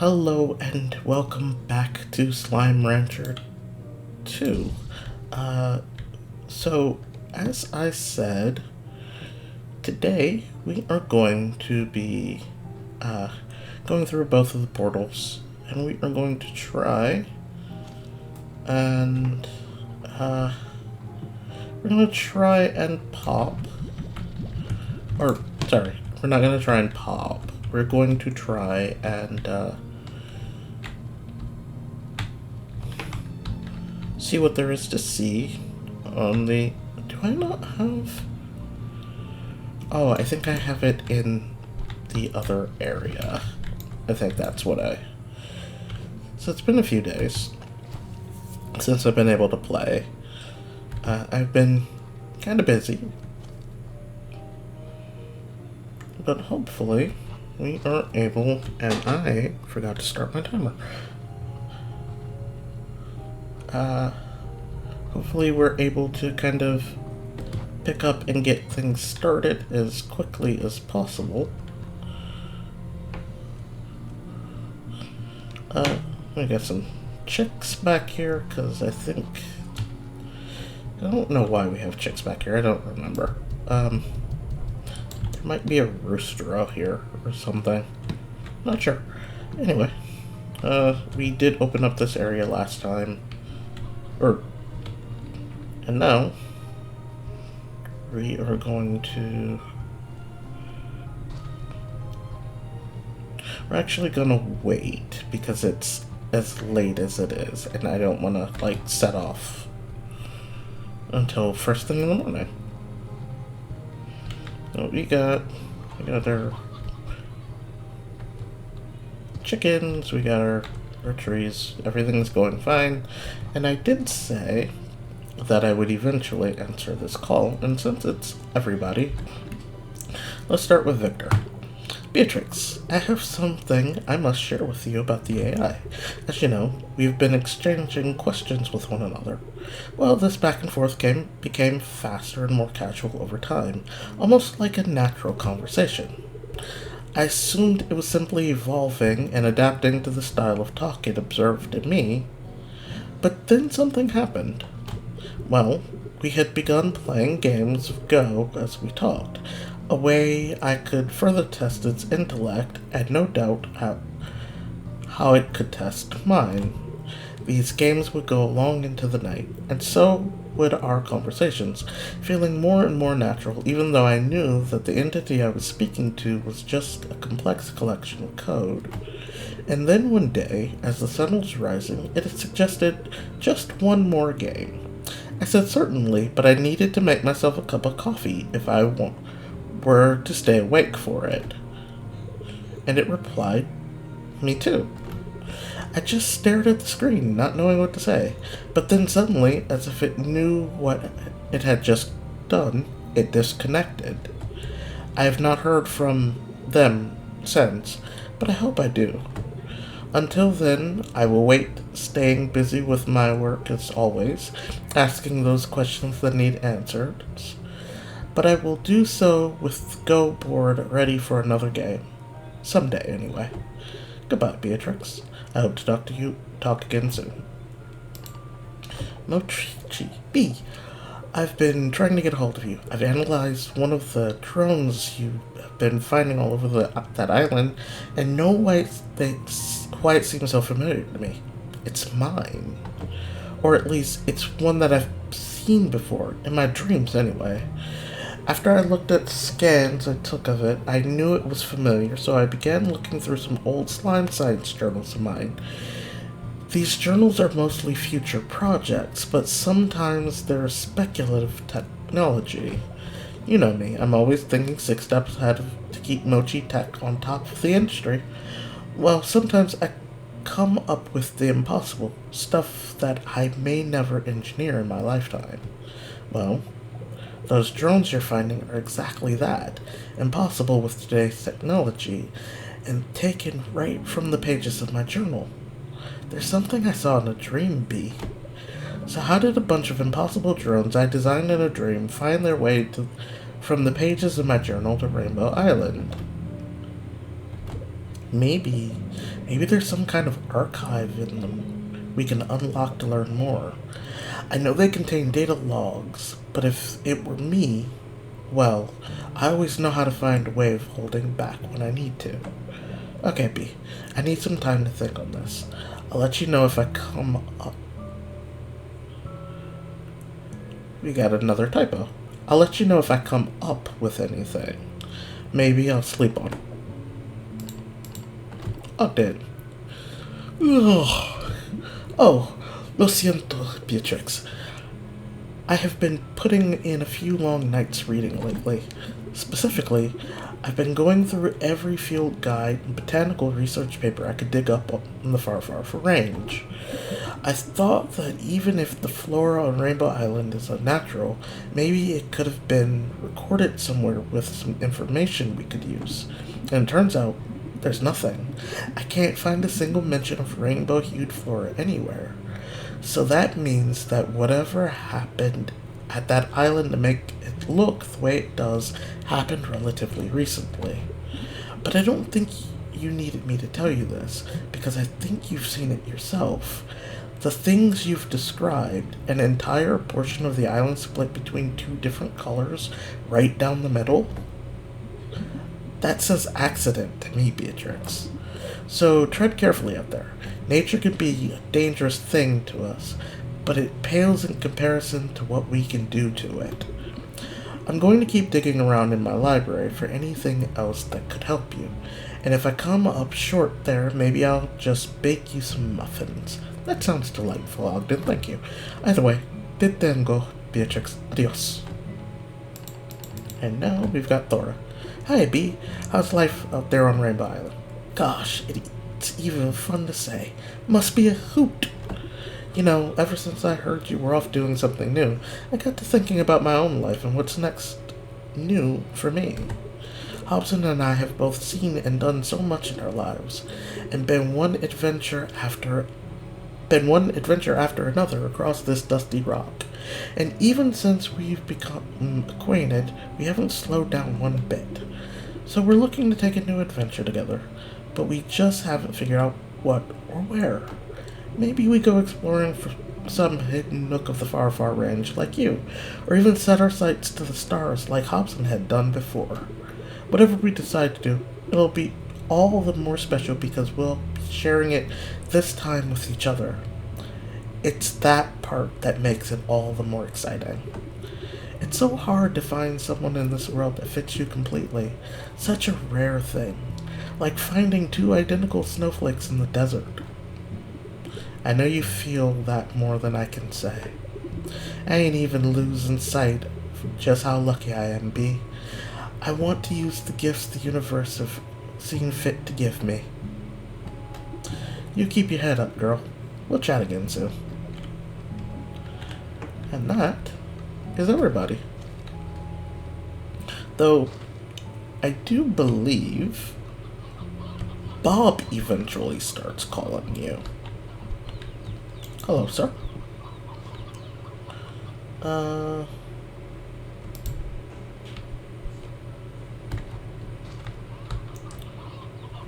Hello and welcome back to Slime Rancher 2. So, as I said, today we are going to be going through both of the portals, and we are going to try and we're going to try and pop, or sorry, we're not going to try and pop. We're going to try and see what there is to see on the... Do I not have... Oh, I think I have it in the other area. I think that's what I... So it's been a few days since I've been able to play. I've been kind of busy, but hopefully we are able... And I forgot to start my timer. Hopefully we're able to kind of pick up and get things started as quickly as possible. We got some chicks back here, because I think... I don't know why we have chicks back here, I don't remember. There might be a rooster out here or something. Not sure. Anyway, we did open up this area last time. And now we are going to... We're actually gonna wait because it's as late as it is, and I don't want to like set off until first thing in the morning. So we got our chickens, we got our trees, everything's going fine, and I did say that I would eventually answer this call, and since it's everybody, let's start with Victor. Beatrix, I have something I must share with you about the AI. As you know, we've been exchanging questions with one another. Well, this back and forth game became faster and more casual over time, almost like a natural conversation. I assumed it was simply evolving and adapting to the style of talk it observed in me, but then something happened. Well, we had begun playing games of Go as we talked, a way I could further test its intellect and no doubt how it could test mine. These games would go long into the night, and so would our conversations, feeling more and more natural, even though I knew that the entity I was speaking to was just a complex collection of code. And then one day, as the sun was rising, it had suggested just one more game. I said certainly, but I needed to make myself a cup of coffee if I were to stay awake for it. And it replied, me too. I just stared at the screen, not knowing what to say. But then suddenly, as if it knew what it had just done, it disconnected. I have not heard from them since, but I hope I do. Until then, I will wait, staying busy with my work as always, asking those questions that need answers. But I will do so with Go board ready for another game. Someday, anyway. Goodbye, Beatrix. I hope to talk again soon. Mochi B. I've been trying to get a hold of you. I've analyzed one of the drones you've been finding all over that island, and no way they quite seem so familiar to me. It's mine. Or at least, it's one that I've seen before, in my dreams anyway. After I looked at scans I took of it, I knew it was familiar, so I began looking through some old slime science journals of mine. These journals are mostly future projects, but sometimes they're speculative technology. You know me, I'm always thinking 6 steps ahead to keep Mochi Tech on top of the industry. Well, sometimes I come up with the impossible, stuff that I may never engineer in my lifetime. Well, those drones you're finding are exactly that, impossible with today's technology, and taken right from the pages of my journal. There's something I saw in a dream, B. So how did a bunch of impossible drones I designed in a dream find their way from the pages of my journal to Rainbow Island? Maybe there's some kind of archive in them we can unlock to learn more. I know they contain data logs, but if it were me, well, I always know how to find a way of holding back when I need to. Okay, B, I need some time to think on this. I'll let you know if I come up. We got another typo. I'll let you know if I come up with anything. Maybe I'll sleep on it. Oh, dead. Ugh. Oh, lo siento, Beatrix. I have been putting in a few long nights reading lately. Specifically, I've been going through every field guide and botanical research paper I could dig up on the far range. I thought that even if the flora on Rainbow Island is unnatural, maybe it could have been recorded somewhere with some information we could use. And it turns out, there's nothing. I can't find a single mention of rainbow-hued flora anywhere. So that means that whatever happened at that island to make it look the way it does happened relatively recently. But I don't think you needed me to tell you this, because I think you've seen it yourself. The things you've described, an entire portion of the island split between two different colors right down the middle, that says accident to me, Beatrix. So tread carefully out there. Nature can be a dangerous thing to us, but it pales in comparison to what we can do to it. I'm going to keep digging around in my library for anything else that could help you, and if I come up short there, maybe I'll just bake you some muffins. That sounds delightful, Ogden, thank you. Either way, did then go, Beatrix. Adios. And now we've got Thora. Hi, B. How's life out there on Rainbow Island? Gosh, it's even fun to say. Must be a hoot. You know, ever since I heard you were off doing something new, I got to thinking about my own life and what's next new for me. Hobson and I have both seen and done so much in our lives, and been one adventure after another across this dusty rock. And even since we've become acquainted, we haven't slowed down one bit. So we're looking to take a new adventure together, but we just haven't figured out what or where. Maybe we go exploring for some hidden nook of the far range like you, or even set our sights to the stars like Hobson had done before. Whatever we decide to do, it'll be all the more special because we'll be sharing it this time with each other. It's that part that makes it all the more exciting. It's so hard to find someone in this world that fits you completely. Such a rare thing. Like finding two identical snowflakes in the desert. I know you feel that more than I can say. I ain't even losing sight of just how lucky I am, B. I want to use the gifts the universe have seen fit to give me. You keep your head up, girl. We'll chat again soon. And that is everybody. Though, I do believe Bob eventually starts calling you. Hello, sir.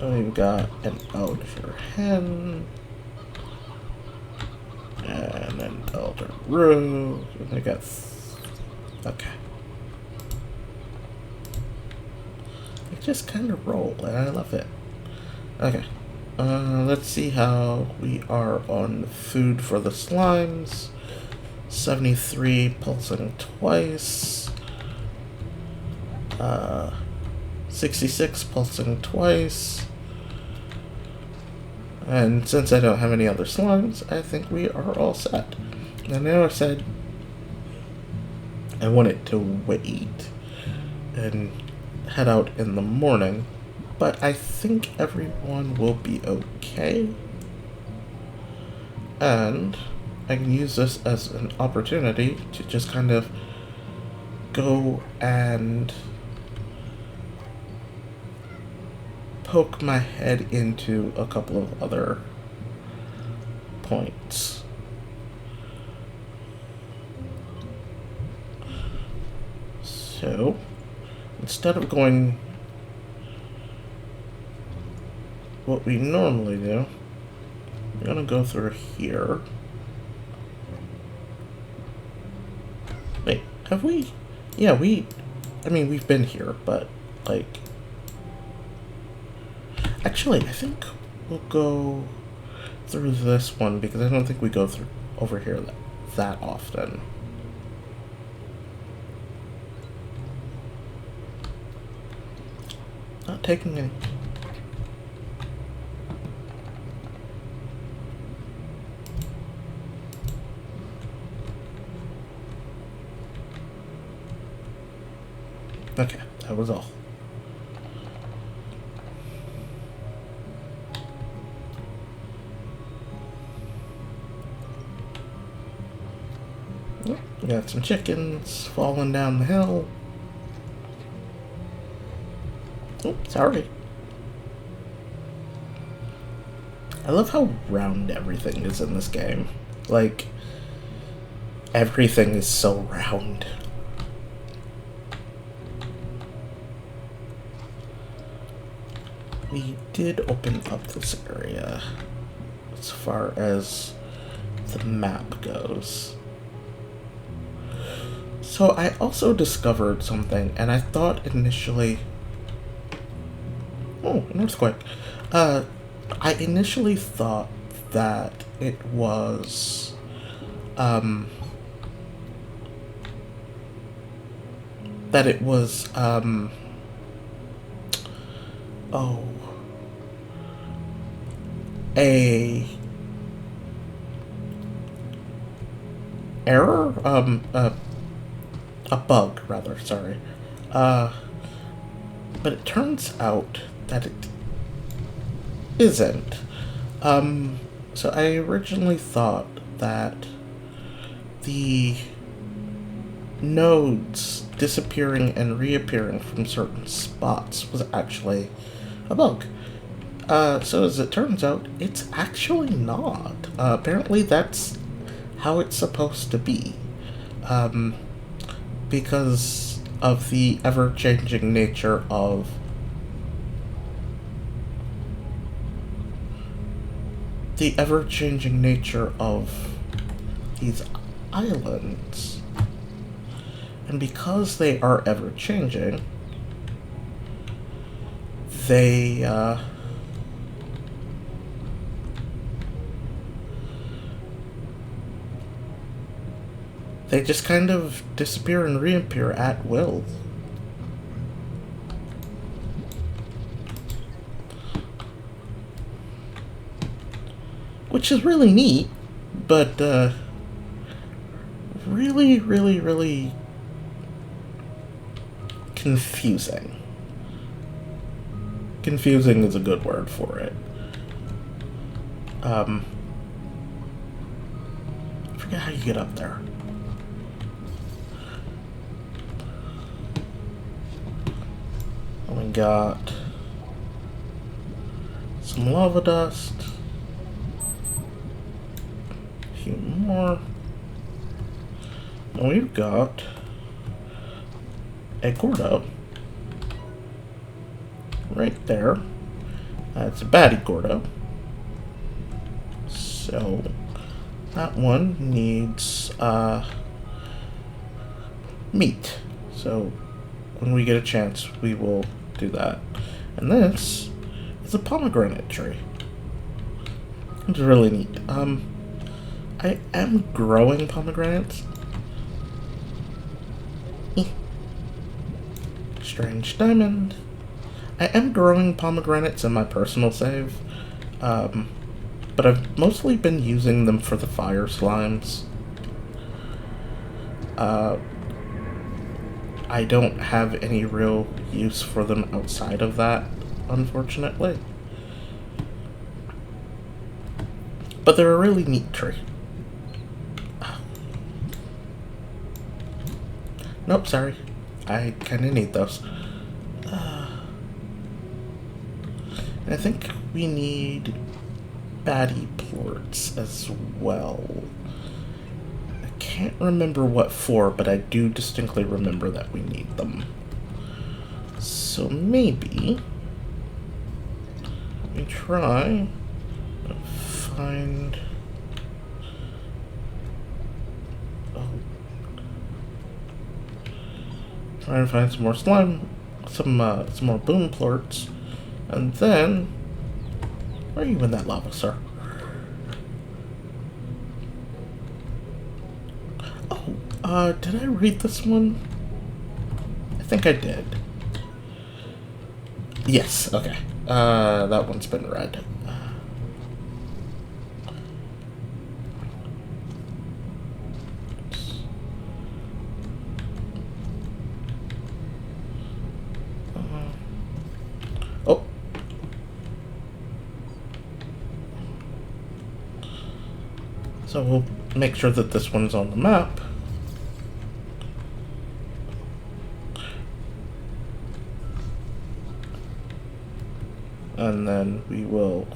We've got an elder hen and an elder rose. And we got okay. It just kind of roll, and I love it. Okay. Let's see how we are on food for the slimes. 73 pulsing twice. 66 pulsing twice. And since I don't have any other slimes, I think we are all set. I know I said I wanted to wait and head out in the morning, but I think everyone will be okay. And I can use this as an opportunity to just kind of go and poke my head into a couple of other points. So, instead of going what we normally do, we're gonna go through here. Wait, have we? Yeah, I mean, we've been here, but, like... Actually, I think we'll go through this one, because I don't think we go through over here that often. Not taking any... Okay, that was all. We got some chickens falling down the hill. Oh, sorry. I love how round everything is in this game. Like, everything is so round. We did open up this area as far as the map goes. So I also discovered something, and I thought initially... Oh, an earthquake. I initially thought that it was... Oh... a error? A bug, rather, sorry. But it turns out that it isn't. So I originally thought that the nodes disappearing and reappearing from certain spots was actually a bug. So as it turns out, it's actually not. Apparently that's how it's supposed to be. Because of the ever-changing nature of these islands. And because they are ever-changing, they just kind of disappear and reappear at will. Which is really neat, but really, really, really confusing. Confusing is a good word for it. I forget how you get up there. We got some lava dust. A few more. And we've got a Gordo right there. That's a baddie Gordo. So that one needs meat. So when we get a chance, we will do that. And this is a pomegranate tree. It's really neat. I am growing pomegranates. Strange diamond. I am growing pomegranates in my personal save, but I've mostly been using them for the fire slimes. I don't have any real use for them outside of that, unfortunately. But they're a really neat tree. Nope, sorry. I kinda need those. I think we need baddie plorts as well. I can't remember what for, but I do distinctly remember that we need them. So maybe Let me try to find... Try and find some more slime, some more boom plorts, and then... Where are you in that lava, sir? Oh, did I read this one? I think I did. Yes, okay. That one's been read. Oh. So we'll make sure that this one's on the map. And then we will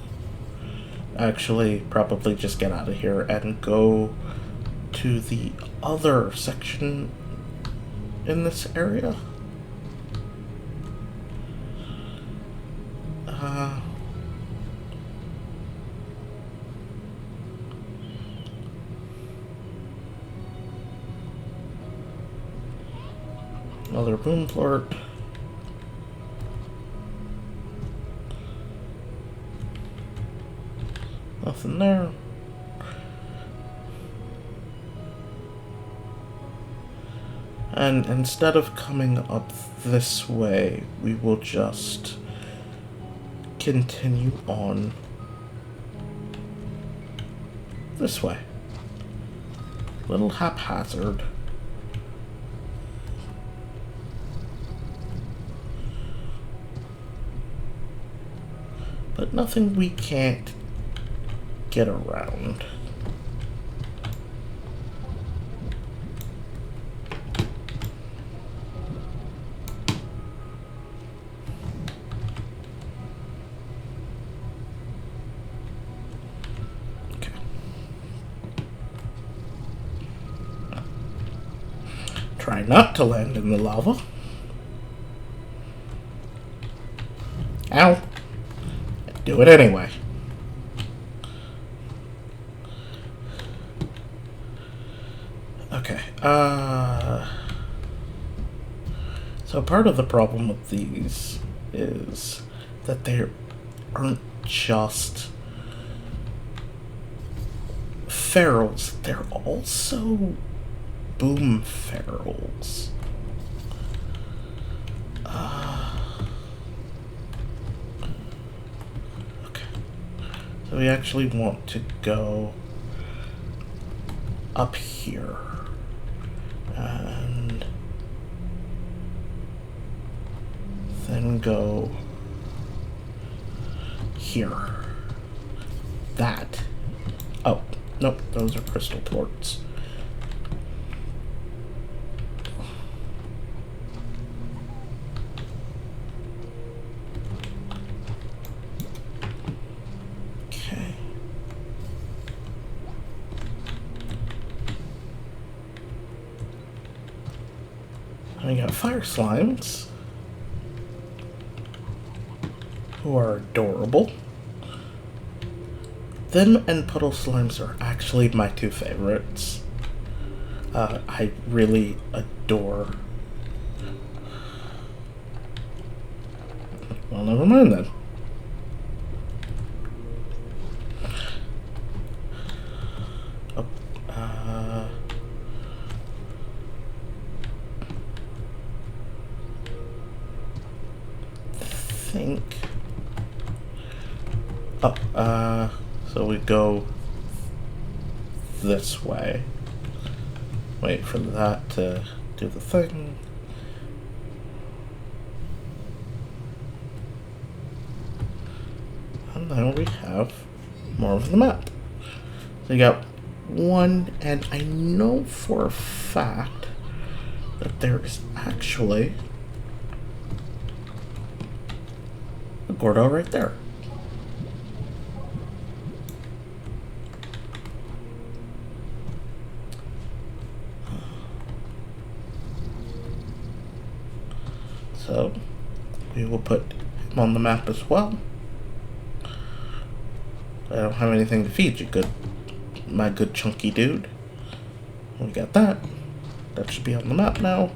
actually probably just get out of here and go to the other section in this area. Another boom plort. Nothing there. And instead of coming up this way, we will just continue on this way. Little haphazard. But nothing we can't get around. Okay. Try not to land in the lava. Ow. Do it anyway. Okay, so part of the problem with these is that they aren't just ferals, they're also boom ferals. Okay, so we actually want to go up here. And then go here. That. Oh, nope, those are crystal plorts. Okay. We got fire slimes, who are adorable. Them and puddle slimes are actually my two favorites. I really adore... Well, never mind then. So we go this way. Wait for that to do the thing. And then we have more of the map. So you got one, and I know for a fact that there is actually a Gordo right there. So we will put him on the map as well. I don't have anything to feed you, my good chunky dude. We got that. That should be on the map now.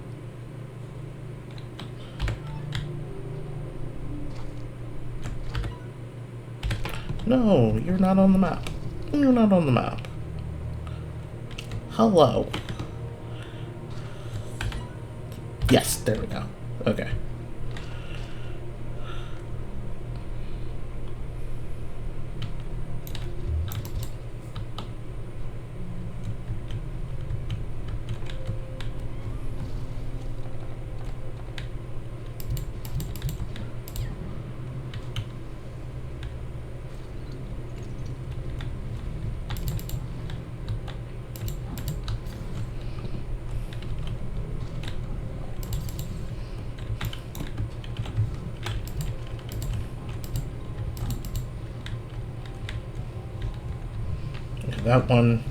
No, you're not on the map. You're not on the map. Hello. Yes, there we go. Okay. That one.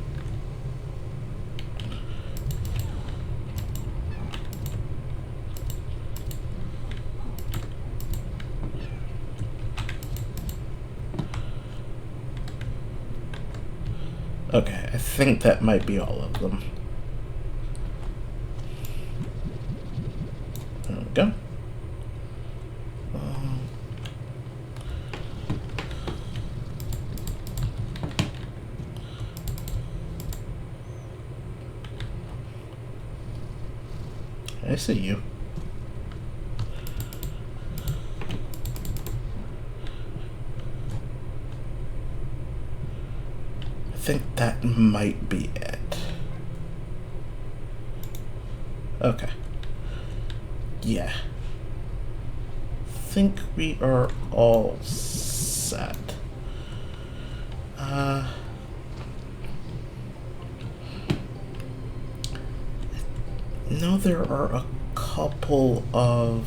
Okay, I think that might be all of them. There we go. I see you. I think that might be it. Okay. Yeah. I think we are all set. No, there are a couple of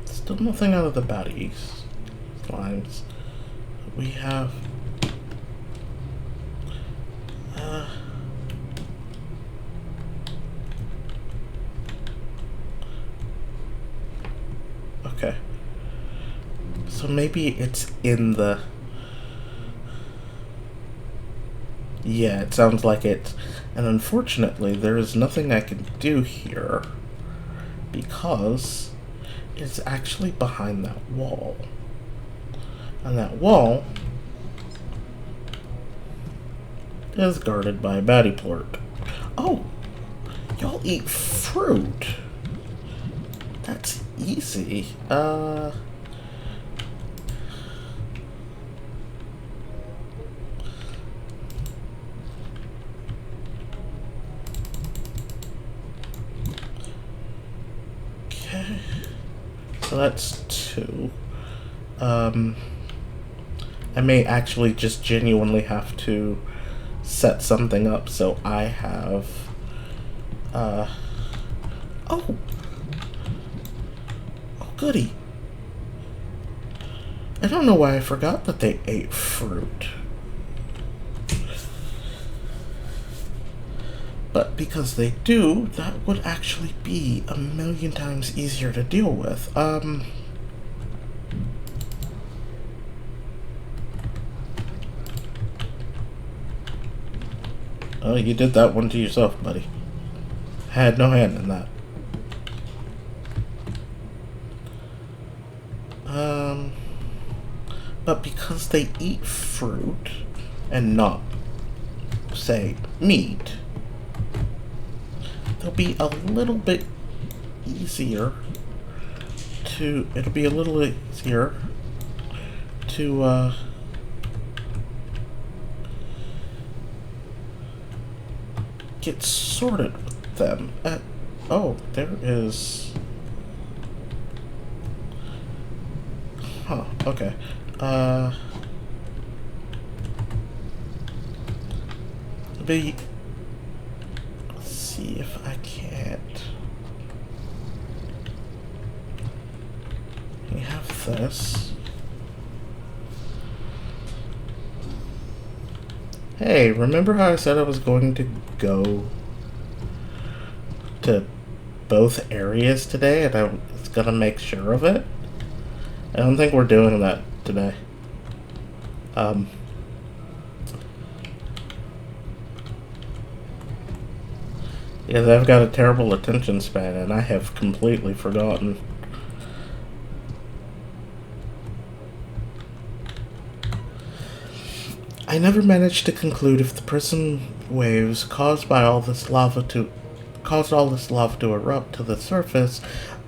still nothing out of the baddies lines. We have okay. So maybe it's in the... Yeah, it sounds like it. And unfortunately, there is nothing I can do here because it's actually behind that wall. And that wall is guarded by a baddie plort. Oh! Y'all eat fruit! That's easy. Okay. So that's 2. I may actually just genuinely have to set something up so I have, oh! Oh, goody. I don't know why I forgot that they ate fruit. But because they do, that would actually be a million times easier to deal with. Oh, you did that one to yourself, buddy. Had no hand in that. But because they eat fruit and not, say, meat, they'll be a little bit easier to, it'll be a little easier to, get sorted with them. Oh, there is... Huh, okay. Let's see if I can't. We have this. Hey, remember how I said I was going to go to both areas today and I was gonna make sure of it? I don't think we're doing that today. Because I've got a terrible attention span and I have completely forgotten. I never managed to conclude if the prism waves caused all this lava to erupt to the surface,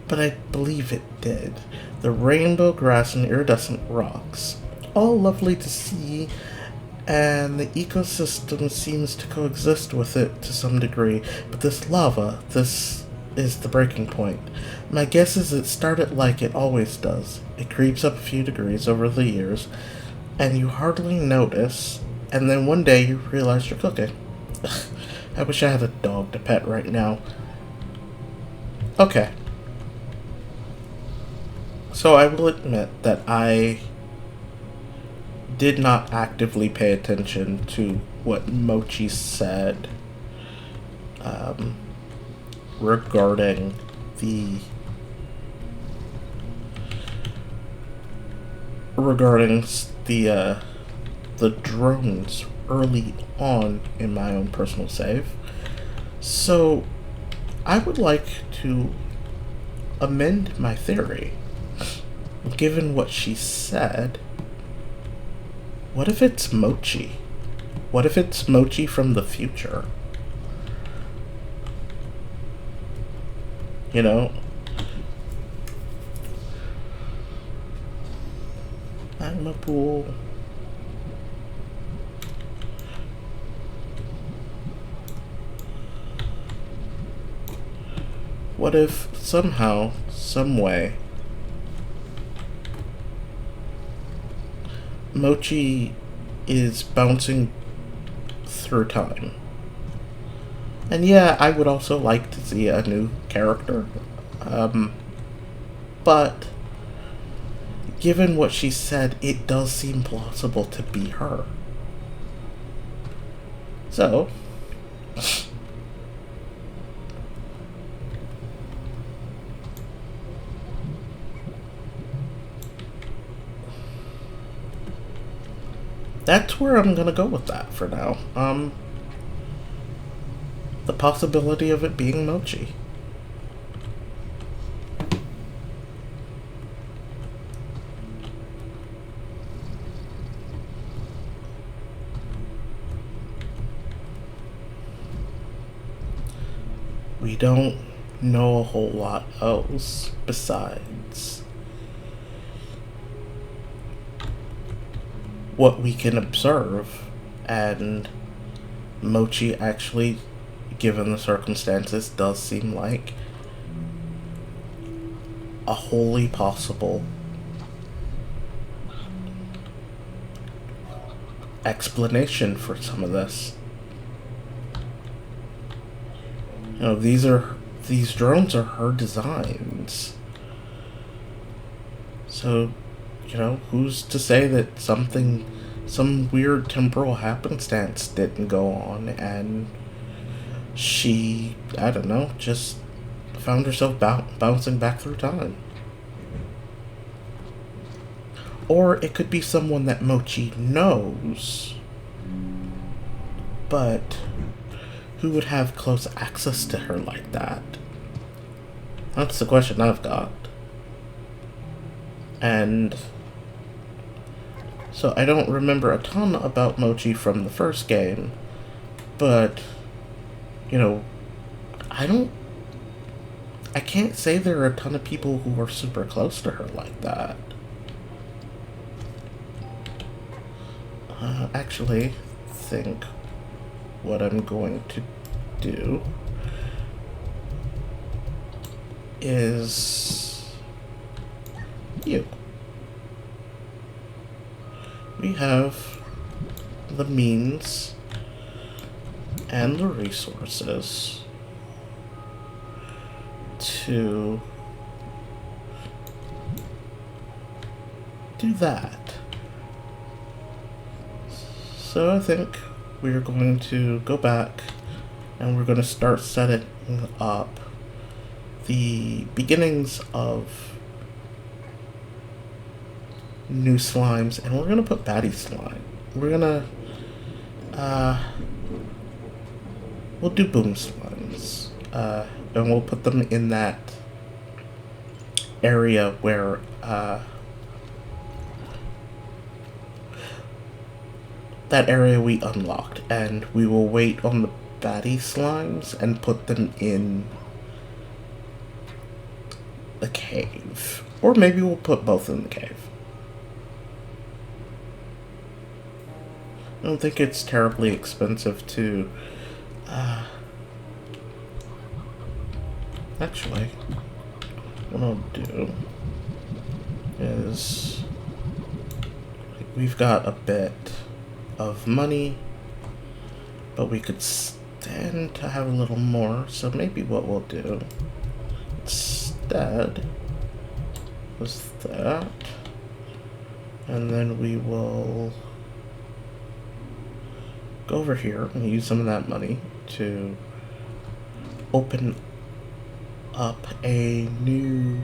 but I believe it did. The rainbow grass and iridescent rocks, all lovely to see, and the ecosystem seems to coexist with it to some degree, but this is the breaking point. My guess is it started like it always does. It creeps up a few degrees over the years, and you hardly notice, and then one day you realize you're cooking. I wish I had a dog to pet right now. Okay. So I will admit that I did not actively pay attention to what Mochi said regarding the drones early on in my own personal save. So I would like to amend my theory. Given what she said, what if it's Mochi? What if it's Mochi from the future? You know? Magma pool. What if somehow, some way, Mochi is bouncing through time? And yeah, I would also like to see a new character. But given what she said, it does seem plausible to be her. So, that's where I'm gonna go with that for now. The possibility of it being Mochi. We don't know a whole lot else besides what we can observe, and Mochi actually, given the circumstances, does seem like a wholly possible explanation for some of this. You know, these drones are her designs. So, you know, who's to say that some weird temporal happenstance didn't go on and she, I don't know, just found herself bouncing back through time. Or it could be someone that Mochi knows, but who would have close access to her like that? That's the question I've got. And so I don't remember a ton about Mochi from the first game, but, you know, I can't say there are a ton of people who are super close to her like that. Actually, think what I'm going to do is you. We have the means and the resources to do that. So I think we are going to go back and we're going to start setting up the beginnings of new slimes, and we're going to put baddie slime. We're going to, we'll do boom slimes, and we'll put them in that area where, that area we unlocked, and we will wait on the baddie slimes and put them in the cave. Or maybe we'll put both in the cave. I don't think it's terribly expensive to, actually, what I'll do is, we've got a bit of money, but we could stand to have a little more, so maybe what we'll do instead is that, and then we will go over here and use some of that money to open up a new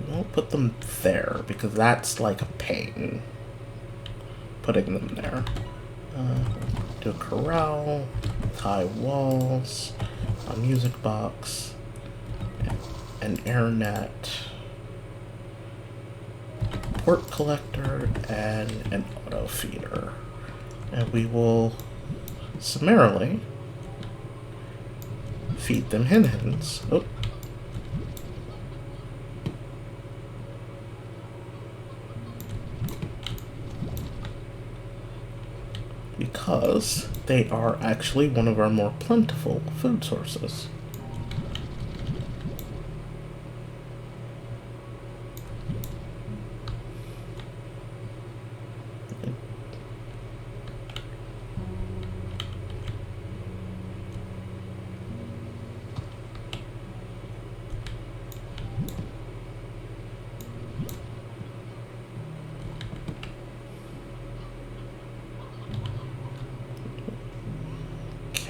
we won't put them there because that's like a pain putting them there. Do a corral, high walls, a music box, an air net, port collector, and an auto feeder. And we will summarily feed them hens. Oh. Because they are actually one of our more plentiful food sources.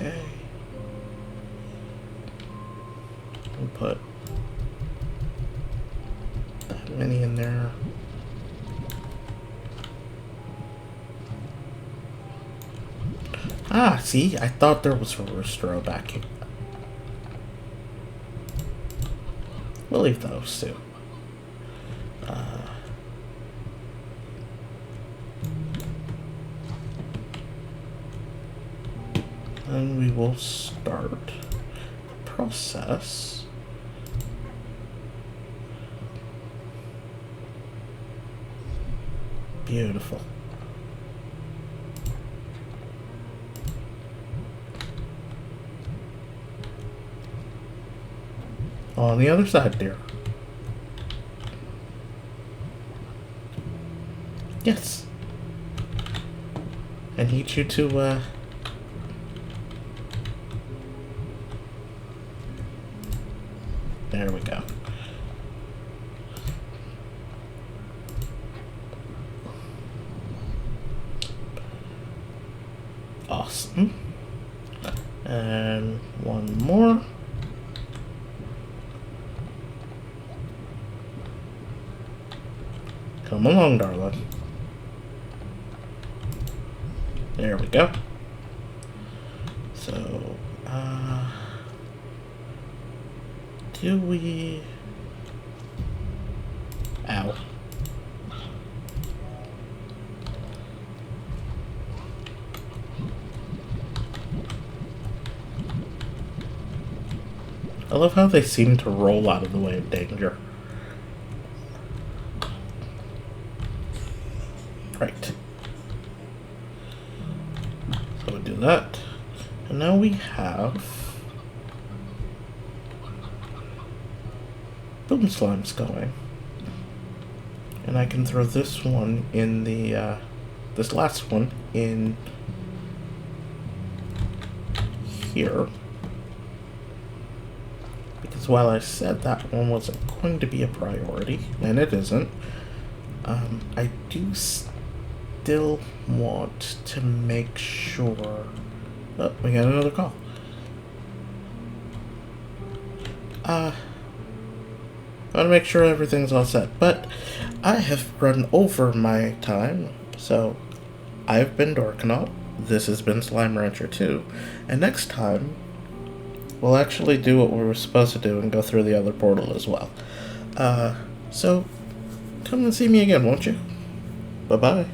Okay. We'll put that many in there. Ah, see? I thought there was a rooster back here. We'll leave those too. And we will start the process beautiful. On the other side, dear. Yes. I need you to, there we go. Awesome. And one more. Come along, darling. There we go. So, do we... Ow. I love how they seem to roll out of the way of danger. Right. So we do that. And now we have boom slimes going. And I can throw this one in the, this last one in here. Because while I said that one wasn't going to be a priority, and it isn't, I do still want to make sure... Oh, we got another call. I want to make sure everything's all set, but I have run over my time, so I've been Dorkanaut, this has been Slime Rancher 2, and next time, we'll actually do what we were supposed to do and go through the other portal as well. So, come and see me again, won't you? Bye-bye.